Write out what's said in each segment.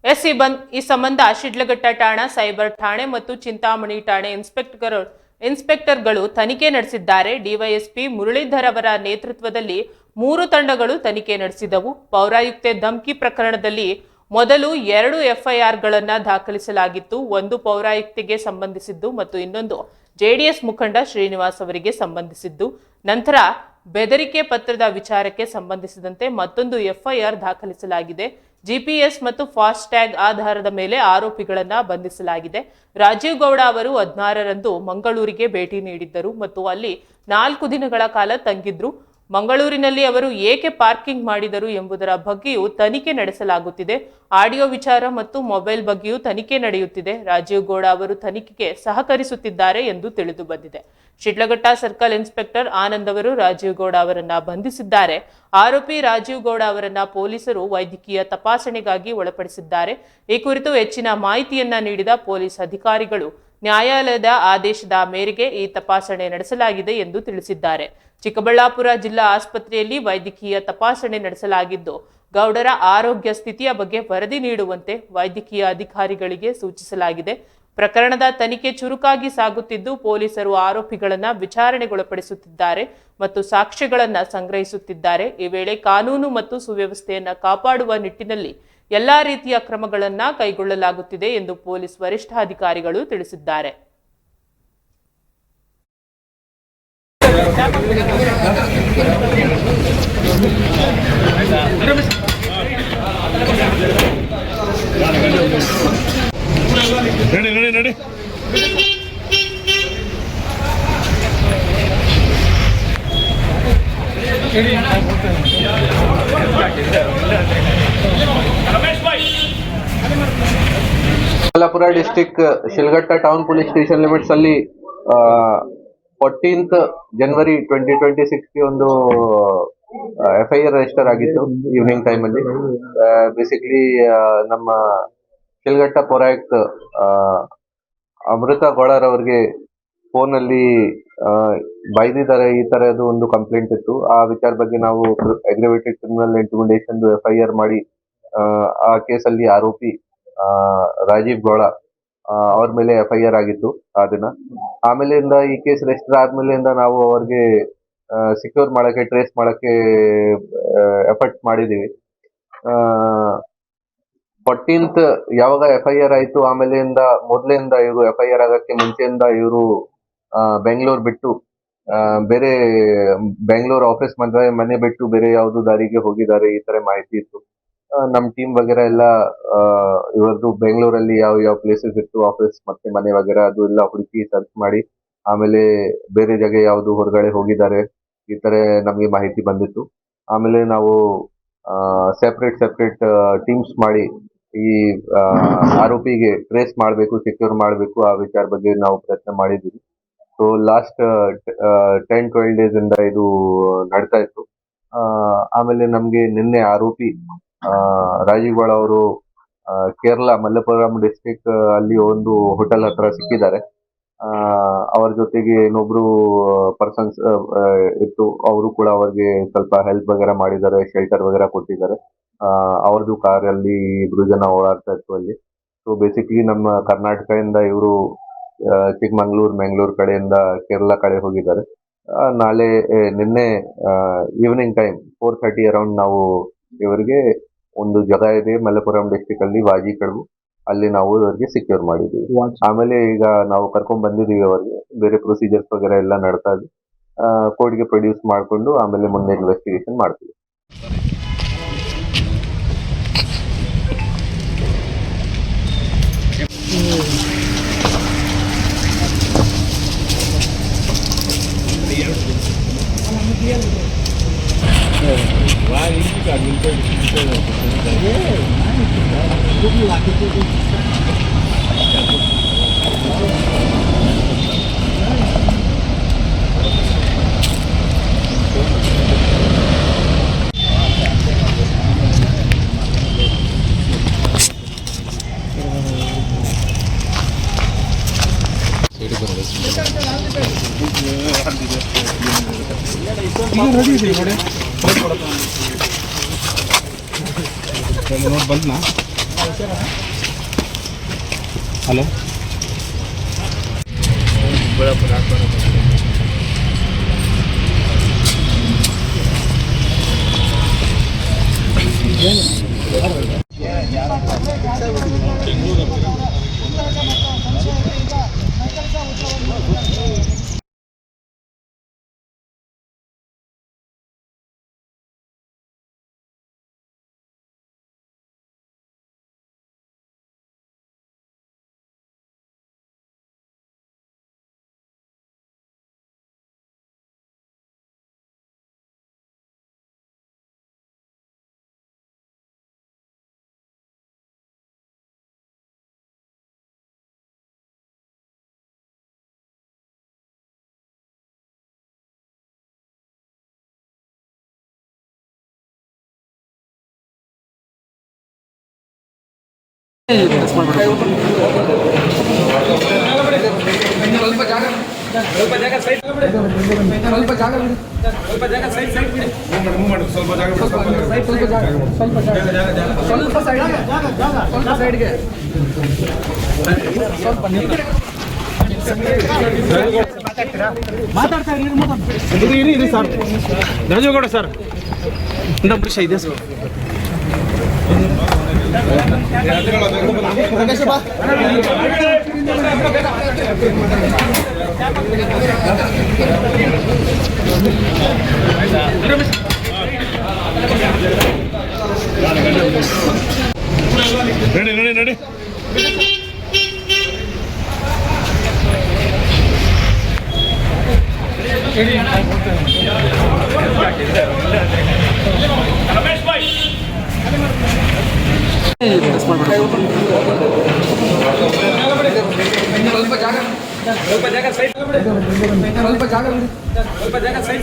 ಈ ಸಂಬಂಧ ಶಿಡ್ಲಘಟ್ಟ ಠಾಣಾ ಸೈಬರ್ ಠಾಣೆ ಮತ್ತು ಚಿಂತಾಮಣಿ ಠಾಣೆ ಇನ್ಸ್ಪೆಕ್ಟರ್ಗಳು ತನಿಖೆ ನಡೆಸಿದ್ದಾರೆ. ಡಿವೈಎಸ್ಪಿ ಮುರಳೀಧರ್ ಅವರ ನೇತೃತ್ವದಲ್ಲಿ 3 ತಂಡಗಳು ತನಿಖೆ ನಡೆಸಿದವು. ಪೌರಾಯುಕ್ತೆ ಧಮ್ಕಿ ಪ್ರಕರಣದಲ್ಲಿ ಮೊದಲು 2 ಎಫ್ಐಆರ್ಗಳನ್ನು ದಾಖಲಿಸಲಾಗಿತ್ತು. ಒಂದು ಪೌರಾಯುಕ್ತೆಗೆ ಸಂಬಂಧಿಸಿದ್ದು ಮತ್ತು ಇನ್ನೊಂದು ಜೆಡಿಎಸ್ ಮುಖಂಡ ಶ್ರೀನಿವಾಸ್ ಅವರಿಗೆ ಸಂಬಂಧಿಸಿದ್ದು. ನಂತರ ಬೆದರಿಕೆ ಪತ್ರದ ವಿಚಾರಕ್ಕೆ ಸಂಬಂಧಿಸಿದಂತೆ ಮತ್ತೊಂದು ಎಫ್ಐಆರ್ ದಾಖಲಿಸಲಾಗಿದೆ. ಜಿಪಿಎಸ್ ಮತ್ತು ಫಾಸ್ಟ್ ಟ್ಯಾಗ್ ಆಧಾರದ ಮೇಲೆ ಆರೋಪಿಗಳನ್ನು ಬಂಧಿಸಲಾಗಿದೆ. ರಾಜೀವ್ ಗೌಡ ಅವರು 16ರಂದು ಮಂಗಳೂರಿಗೆ ಭೇಟಿ ನೀಡಿದ್ದರು ಮತ್ತು ಅಲ್ಲಿ 4 ದಿನಗಳ ಕಾಲ ತಂಗಿದ್ರು. ಮಂಗಳೂರಿನಲ್ಲಿ ಅವರು ಏಕೆ ಪಾರ್ಕಿಂಗ್ ಮಾಡಿದರು ಎಂಬುದರ ಬಗ್ಗೆಯೂ ತನಿಖೆ ನಡೆಸಲಾಗುತ್ತಿದೆ. ಆಡಿಯೋ ವಿಚಾರ ಮತ್ತು ಮೊಬೈಲ್ ಬಗ್ಗೆಯೂ ತನಿಖೆ ನಡೆಯುತ್ತಿದೆ. ರಾಜೀವ್ ಗೌಡ ಅವರು ತನಿಖೆಗೆ ಸಹಕರಿಸುತ್ತಿದ್ದಾರೆ ಎಂದು ತಿಳಿದು ಬಂದಿದೆ. ಶಿಡ್ಲಘಟ್ಟ ಸರ್ಕಲ್ ಇನ್ಸ್ಪೆಕ್ಟರ್ ಆನಂದ್ ಅವರು ರಾಜೀವ್ ಗೌಡ ಅವರನ್ನ ಬಂಧಿಸಿದ್ದಾರೆ. ಆರೋಪಿ ರಾಜೀವ್ ಗೌಡ ಅವರನ್ನ ಪೊಲೀಸರು ವೈದ್ಯಕೀಯ ತಪಾಸಣೆಗಾಗಿ ಒಳಪಡಿಸಿದ್ದಾರೆ. ಈ ಕುರಿತು ಹೆಚ್ಚಿನ ಮಾಹಿತಿಯನ್ನ ನೀಡಿದ ಪೊಲೀಸ್ ಅಧಿಕಾರಿಗಳು ನ್ಯಾಯಾಲಯದ ಆದೇಶದ ಮೇರೆಗೆ ಈ ತಪಾಸಣೆ ನಡೆಸಲಾಗಿದೆ ಎಂದು ತಿಳಿಸಿದ್ದಾರೆ. ಚಿಕ್ಕಬಳ್ಳಾಪುರ ಜಿಲ್ಲಾ ಆಸ್ಪತ್ರೆಯಲ್ಲಿ ವೈದ್ಯಕೀಯ ತಪಾಸಣೆ ನಡೆಸಲಾಗಿದ್ದು, ಗೌಡರ ಆರೋಗ್ಯ ಸ್ಥಿತಿಯ ಬಗ್ಗೆ ವರದಿ ನೀಡುವಂತೆ ವೈದ್ಯಕೀಯ ಅಧಿಕಾರಿಗಳಿಗೆ ಸೂಚಿಸಲಾಗಿದೆ. ಪ್ರಕರಣದ ತನಿಖೆ ಚುರುಕಾಗಿ ಸಾಗುತ್ತಿದ್ದು, ಪೊಲೀಸರು ಆರೋಪಿಗಳನ್ನು ವಿಚಾರಣೆಗೊಳಪಡಿಸುತ್ತಿದ್ದಾರೆ ಮತ್ತು ಸಾಕ್ಷ್ಯಗಳನ್ನು ಸಂಗ್ರಹಿಸುತ್ತಿದ್ದಾರೆ. ಈ ವೇಳೆ ಕಾನೂನು ಮತ್ತು ಸುವ್ಯವಸ್ಥೆಯನ್ನು ಕಾಪಾಡುವ ನಿಟ್ಟಿನಲ್ಲಿ ಎಲ್ಲಾ ರೀತಿಯ ಕ್ರಮಗಳನ್ನು ಕೈಗೊಳ್ಳಲಾಗುತ್ತಿದೆ ಎಂದು ಪೊಲೀಸ್ ವರಿಷ್ಠಾಧಿಕಾರಿಗಳು ತಿಳಿಸಿದ್ದಾರೆ. ನಡಿ Chikkaballapur district Shidlaghatta town police station limits ಅಲ್ಲಿ 14th ಜನವರಿ 2026 ಒಂದು FIR ರಿಜಿಸ್ಟರ್ ಆಗಿತ್ತು ಈವ್ನಿಂಗ್ ಟೈಮ್ ಅಲ್ಲಿ. ಬೇಸಿಕಲಿ ನಮ್ಮ ಶಿಲ್ಘಟ್ಟ ಪೌರಾಯುಕ್ತ ಅಮೃತ ಗೌಡರ್ ಅವ್ರಿಗೆ ಫೋನ್ ಅಲ್ಲಿ ಬೈದಿದ್ದಾರೆ ಈ ತರದ್ದು ಒಂದು ಕಂಪ್ಲೇಂಟ್ ಇತ್ತು. ಆ ವಿಚಾರ ಬಗ್ಗೆ ನಾವು ಅಗ್ರಿವೇಟೆಡ್ ಕ್ರಿಮಿನಲ್ ಇಂಟಿಮಿಡೇಷನ್ FIR ಮಾಡಿ ಆ ಕೇಸಲ್ಲಿ ಆರೋಪಿ ರಾಜೀವ್ ಗೌಡ ಅವ್ರ ಮೇಲೆ FIR ಆಗಿತ್ತು ಆ ದಿನ. ಆಮೇಲಿಂದ ಈ ಕೇಸ್ ರಿಜಿಸ್ಟರ್ ಆದ್ಮೇಲಿಂದ ನಾವು ಅವ್ರಿಗೆ ಸಿಕ್ಯೂರ್ ಮಾಡಕ್ಕೆ, ಟ್ರೇಸ್ ಮಾಡಕ್ಕೆ ಎಫರ್ಟ್ ಮಾಡಿದೀವಿ. 14th ಯಾವಾಗ FIR ಆಯ್ತು, ಆಮೇಲಿಂದ ಮೊದಲಿಂದ ಇವರು FIR ಆಗಕ್ಕೆ ಮುಂಚೆಯಿಂದ ಇವರು ಬೆಂಗಳೂರು ಬಿಟ್ಟು ಬೇರೆ ಬೆಂಗಳೂರು ಆಫೀಸ್ ಮನೆ ಬಿಟ್ಟು ಬೇರೆ ಯಾವ್ದು ದಾರಿಗೆ ಹೋಗಿದ್ದಾರೆ ಈ ತರ ಮಾಹಿತಿ ಇತ್ತು. ನಮ್ ಟೀಮ್ ವಗೇರಾ ಎಲ್ಲ ಇವರದು ಬೆಂಗಳೂರಲ್ಲಿ ಯಾವ ಪ್ಲೇಸಸ್ ಇತ್ತು ಆಫೀಸ್ ಮತ್ತೆ ಮನೆ ವಗೇರಾ ಅದು ಎಲ್ಲ ಹುಡುಕಿ ಸರ್ಚ್ ಮಾಡಿ ಆಮೇಲೆ ಬೇರೆ ಜಾಗ ಯಾವ್ದು ಹೊರಗಡೆ ಹೋಗಿದ್ದಾರೆ ಈ ತರ ನಮ್ಗೆ ಮಾಹಿತಿ ಬಂದಿತ್ತು. ಆಮೇಲೆ ನಾವು ಸೆಪರೇಟ್ ಟೀಮ್ಸ್ ಮಾಡಿ ಈ ಆರೋಪಿಗೆ ಟ್ರೇಸ್ ಮಾಡಬೇಕು, ಸೆಕ್ಯೂರ್ ಮಾಡಬೇಕು, ಆ ವಿಚಾರ ಬಗ್ಗೆ ನಾವು ಪ್ರಯತ್ನ ಮಾಡಿದ್ದೀವಿ. ಸೊ ಲಾಸ್ಟ್ 10-12 ಡೇಸ್ ಇಂದ ಇದು ನಡ್ತಾ ಇತ್ತು. ಆಮೇಲೆ ನಮ್ಗೆ ನಿನ್ನೆ ಆರೋಪಿ ರಾಜೀವ್ ಗೌಡ ಅವರು ಕೇರಳ ಮಲ್ಲಪುರಂ ಡಿಸ್ಟ್ರಿಕ್ಟ್ ಅಲ್ಲಿ ಒಂದು ಹೋಟೆಲ್ ಹತ್ರ ಸಿಕ್ಕಿದ್ದಾರೆ. ಅವ್ರ ಜೊತೆಗೆ ಇನ್ನೊಬ್ರು ಪರ್ಸನ್ಸ್ ಇತ್ತು, ಅವರು ಕೂಡ ಅವ್ರಿಗೆ ಸ್ವಲ್ಪ ಹೆಲ್ಪ್ ವಗೇರಾ ಮಾಡಿದ್ದಾರೆ, ಶೆಲ್ಟರ್ ವಗೇರಾ ಕೊಟ್ಟಿದ್ದಾರೆ. ಅವ್ರದ್ದು ಕಾರಲ್ಲಿ 2 ಜನ ಓಡಾಡ್ತಾ ಇತ್ತು ಅಲ್ಲಿ. ಸೊ ಬೇಸಿಕಲಿ ನಮ್ಮ ಕರ್ನಾಟಕದಿಂದ ಇವರು ಚಿಕ್ಕಮಂಗ್ಳೂರು ಕಡೆಯಿಂದ ಕೇರಳ ಕಡೆ ಹೋಗಿದ್ದಾರೆ. ನಿನ್ನೆ ಈವ್ನಿಂಗ್ ಟೈಮ್ 4:30 ಅರೌಂಡ್ ನಾವು ಇವರಿಗೆ ಒಂದು ಜಾಗ ಇದೆ ಮಲ್ಲಪುರಂ ಡಿಸ್ಟ್ರಿಕ್ಟ್ ಅಲ್ಲಿ ವಾಜಿಕಡವು, ಅಲ್ಲಿ ನಾವು ಇವರಿಗೆ ಸೆಕ್ಯೂರ್ ಮಾಡಿದ್ದೀವಿ. ಆಮೇಲೆ ಈಗ ನಾವು ಕರ್ಕೊಂಡ್ ಬಂದಿದ್ದೀವಿ ಅವರಿಗೆ, ಬೇರೆ ಪ್ರೊಸೀಜರ್ಸ್ ವಗೇರಾ ಎಲ್ಲ ನಡ್ತಾ ಇದೆ. ಕೋರ್ಟ್ಗೆ ಪ್ರೊಡ್ಯೂಸ್ ಮಾಡಿಕೊಂಡು ಆಮೇಲೆ ಮುಂದೆ ಇನ್ವೆಸ್ಟಿಗೇಷನ್ ಮಾಡ್ತೀವಿ. ನೋಡಿ ಬಂದ್ನಾ ಹಲೋ ಮಾತಾಡ್ತಾ ಇರಿ ಸರ್. ರಾಜೇಗೌಡ ಸರ್ ಇನ್ನೊಬ್ಬರು ಇದೆ ಸರ್. ನಡಿ ರಮೇಶ್ ಭಾಯ್ ಸ್ವಲ್ಪ ಜಾಗ ಸೈಡ್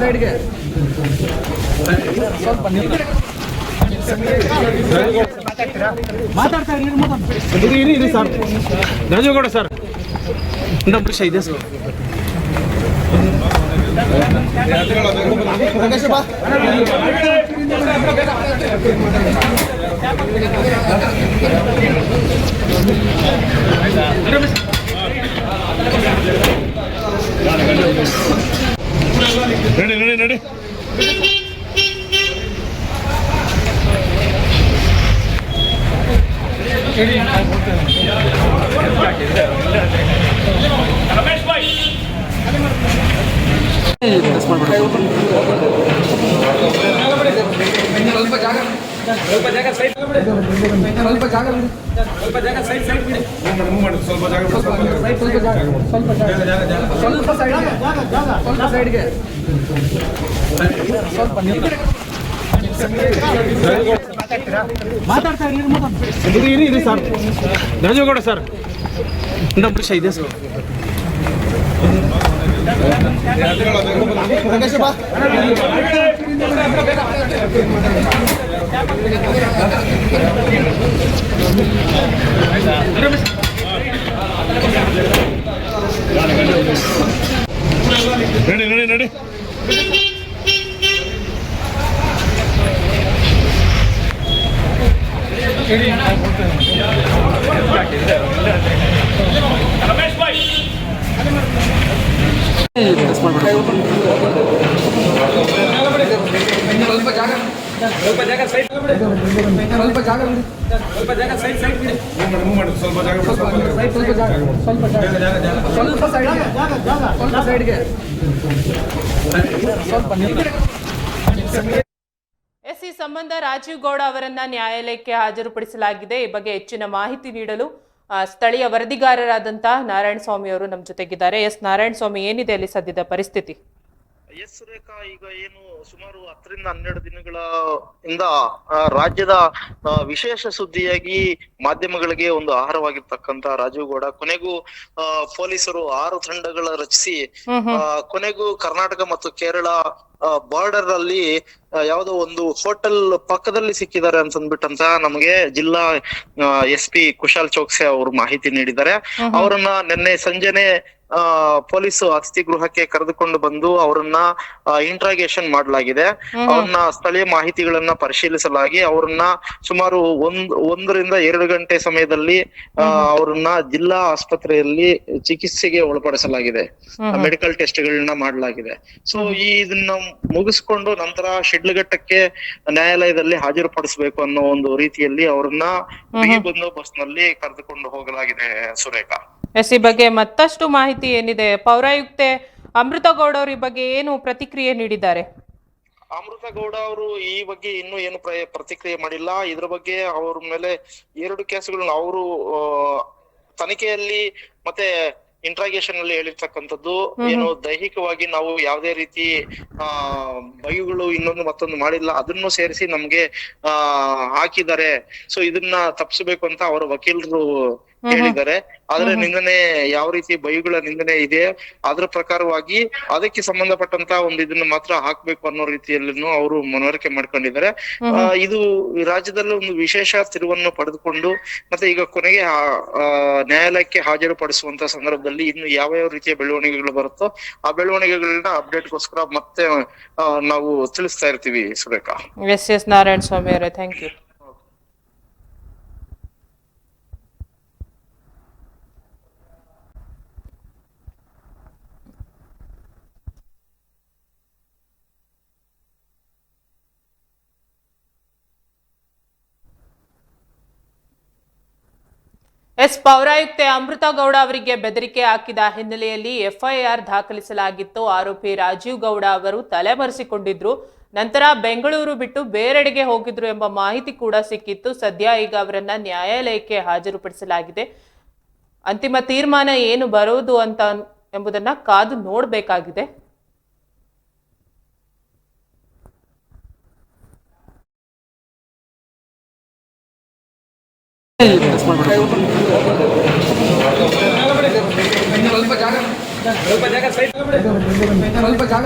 ಸೈಡ್ಗೆ ಮಾತಾಡ್ತಾ ಇರಿ ಸರ್. ರಾಜೇಗೌಡ ಸರ್ ಇನ್ನೊಬ್ಬರು ಇದೆ ಸರ್. ನಡಿ ರಮೇಶ್ ಭಾಯ್ ಸ್ವಲ್ಪ ಜಾಗ ಸೈಡ್ ಸೈಡ್ಗೆ ಮಾತಾಡ್ತಾ ಇರಿ ಸರ್. ರಾಜೇಗೌಡ ಸರ್ ಇನ್ನೊಬ್ಬರು ಇದೆ ಸರ್. ನಡಿ ರಮೇಶ್ ಭಾಯ್ ಸ್ವಲ್ಪ ಜಾಗ ಸೈಡ್ ಸೈಡ್ಗೆ ಈ ಸಂಬಂಧ ರಾಜೀವ್ ಗೌಡ ಅವರನ್ನ ನ್ಯಾಯಾಲಯಕ್ಕೆ ಹಾಜರುಪಡಿಸಲಾಗಿದೆ. ಈ ಬಗ್ಗೆ ಹೆಚ್ಚಿನ ಮಾಹಿತಿ ನೀಡಲು ಸ್ಥಳೀಯ ವರದಿಗಾರರಾದಂತಹ ನಾರಾಯಣ ಸ್ವಾಮಿ ಅವರು ನಮ್ಮ ಜೊತೆಗಿದ್ದಾರೆ. ನಾರಾಯಣ ಸ್ವಾಮಿ, ಏನಿದೆ ಅಲ್ಲಿ ಸದ್ಯದ ಪರಿಸ್ಥಿತಿ? ರೇಖಾ, ಈಗ ಏನು ಸುಮಾರು 10 ರಿಂದ 12 ದಿನಗಳ ಇಂದ ರಾಜ್ಯದ ವಿಶೇಷ ಸುದ್ದಿಯಾಗಿ ಮಾಧ್ಯಮಗಳಿಗೆ ಒಂದು ಆಹಾರವಾಗಿರ್ತಕ್ಕಂತ ರಾಜೀವ್ ಗೌಡ ಕೊನೆಗೂ ಪೊಲೀಸರು 6 ತಂಡಗಳ ರಚಿಸಿ ಕೊನೆಗೂ ಕರ್ನಾಟಕ ಮತ್ತು ಕೇರಳ ಬಾರ್ಡರ್ ಅಲ್ಲಿ ಯಾವುದೋ ಒಂದು ಹೋಟೆಲ್ ಪಕ್ಕದಲ್ಲಿ ಸಿಕ್ಕಿದ್ದಾರೆ ಅಂತಂದ್ಬಿಟ್ಟಂತ ನಮಗೆ ಜಿಲ್ಲಾ SP ಕುಶಾಲ್ ಚೌಕ್ಸೆ ಅವರು ಮಾಹಿತಿ ನೀಡಿದ್ದಾರೆ. ಅವರನ್ನ ನಿನ್ನೆ ಸಂಜೆನೆ ಪೊಲೀಸ್ ಅತಿಥಿ ಗೃಹಕ್ಕೆ ಕರೆದುಕೊಂಡು ಬಂದು ಅವರನ್ನ ಇಂಟ್ರಾಗೇಷನ್ ಮಾಡಲಾಗಿದೆ. ಅವ್ರನ್ನ ಸ್ಥಳೀಯ ಮಾಹಿತಿಗಳನ್ನ ಪರಿಶೀಲಿಸಲಾಗಿ ಅವ್ರನ್ನ ಸುಮಾರು 1 ರಿಂದ 2 ಗಂಟೆ ಸಮಯದಲ್ಲಿ ಅವ್ರನ್ನ ಜಿಲ್ಲಾ ಆಸ್ಪತ್ರೆಯಲ್ಲಿ ಚಿಕಿತ್ಸೆಗೆ ಒಳಪಡಿಸಲಾಗಿದೆ. ಮೆಡಿಕಲ್ ಟೆಸ್ಟ್ ಗಳನ್ನ ಮಾಡಲಾಗಿದೆ. ಸೊ ಇದನ್ನ ಮುಗಿಸ್ಕೊಂಡು ನಂತರ ಶಿಡ್ಲಘಟ್ಟಕ್ಕೆ ನ್ಯಾಯಾಲಯದಲ್ಲಿ ಹಾಜರುಪಡಿಸಬೇಕು ಅನ್ನೋ ಒಂದು ರೀತಿಯಲ್ಲಿ ಅವ್ರನ್ನ ಬಿಗಿ ಬಂದೋಬಸ್ತ್ ನಲ್ಲಿ ಕರೆದುಕೊಂಡು ಹೋಗಲಾಗಿದೆ. ಸುರೇಖಾ, ಎಸ್, ಈ ಬಗ್ಗೆ ಮತ್ತಷ್ಟು ಮಾಹಿತಿ ಏನಿದೆ? ಪೌರಾಯುಕ್ತೆ ಅಮೃತ ಗೌಡ ಅವರು ಈ ಬಗ್ಗೆ ಏನು ಪ್ರತಿಕ್ರಿಯೆ ನೀಡಿದ್ದಾರೆ? ಅಮೃತ ಗೌಡ ಅವರು ಈ ಬಗ್ಗೆ ಇನ್ನೂ ಏನು ಪ್ರತಿಕ್ರಿಯೆ ಮಾಡಿಲ್ಲ. ಇದ್ರ ಬಗ್ಗೆ ಅವ್ರ ಮೇಲೆ 2 ಕೇಸುಗಳನ್ನ ಅವರು ತನಿಖೆಯಲ್ಲಿ ಮತ್ತೆ ಇಂಟ್ರಾಗೇಷನ್ ಅಲ್ಲಿ ಹೇಳಿರ್ತಕ್ಕಂಥದ್ದು ಏನು ದೈಹಿಕವಾಗಿ ನಾವು ಯಾವುದೇ ರೀತಿ ಬೈಗಳು ಇನ್ನೊಂದು ಮತ್ತೊಂದು ಮಾಡಿಲ್ಲ, ಅದನ್ನು ಸೇರಿಸಿ ನಮ್ಗೆ ಹಾಕಿದ್ದಾರೆ. ಸೊ ಇದನ್ನ ತಪ್ಪಿಸಬೇಕು ಅಂತ ಅವರ ವಕೀಲರು ಹೇಳಿದ್ದಾರೆ. ಆದ್ರೆ ನಿಂದನೆ ಯಾವ ರೀತಿ ಬೈಗಳ ನಿಂದನೆ ಇದೆ ಅದ್ರ ಪ್ರಕಾರವಾಗಿ ಅದಕ್ಕೆ ಸಂಬಂಧಪಟ್ಟಂತ ಒಂದು ಇದನ್ನ ಮಾತ್ರ ಹಾಕ್ಬೇಕು ಅನ್ನೋ ರೀತಿಯಲ್ಲೂ ಅವರು ಮನವರಿಕೆ ಮಾಡ್ಕೊಂಡಿದ್ದಾರೆ. ಇದು ರಾಜ್ಯದಲ್ಲಿ ಒಂದು ವಿಶೇಷ ತಿರುವನ್ನು ಪಡೆದುಕೊಂಡು ಮತ್ತೆ ಈಗ ಕೊನೆಗೆ ನ್ಯಾಯಾಲಯಕ್ಕೆ ಹಾಜರುಪಡಿಸುವಂತ ಸಂದರ್ಭದಲ್ಲಿ ಇನ್ನು ಯಾವ ರೀತಿಯ ಬೆಳವಣಿಗೆಗಳು ಬರುತ್ತೋ ಆ ಬೆಳವಣಿಗೆಗಳನ್ನ ಅಪ್ಡೇಟ್ಗೋಸ್ಕರ ಮತ್ತೆ ನಾವು ತಿಳಿಸ್ತಾ ಇರ್ತೀವಿ. ಸುರೇಖಾ. ಎಸ್ ನಾರಾಯಣ ಸ್ವಾಮಿ ಅವರೇ, ಥ್ಯಾಂಕ್ ಯು. ಎಸ್, ಪೌರಾಯುಕ್ತೆ ಅಮೃತ ಗೌಡ ಅವರಿಗೆ ಬೆದರಿಕೆ ಹಾಕಿದ ಹಿನ್ನೆಲೆಯಲ್ಲಿ ಎಫ್ಐಆರ್ ದಾಖಲಿಸಲಾಗಿತ್ತು. ಆರೋಪಿ ರಾಜೀವ್ ಗೌಡ ಅವರು ತಲೆಮರೆಸಿಕೊಂಡಿದ್ರು. ನಂತರ ಬೆಂಗಳೂರು ಬಿಟ್ಟು ಬೇರೆಡೆಗೆ ಹೋಗಿದ್ರು ಎಂಬ ಮಾಹಿತಿ ಕೂಡ ಸಿಕ್ಕಿತ್ತು. ಸದ್ಯ ಈಗ ಅವರನ್ನ ನ್ಯಾಯಾಲಯಕ್ಕೆ ಹಾಜರುಪಡಿಸಲಾಗಿದೆ. ಅಂತಿಮ ತೀರ್ಮಾನ ಏನು ಬರೋದು ಅಂತ ಎಂಬುದನ್ನ ಕಾದು ನೋಡಬೇಕಾಗಿದೆ. ಸ್ವಲ್ಪ ಜಾಗ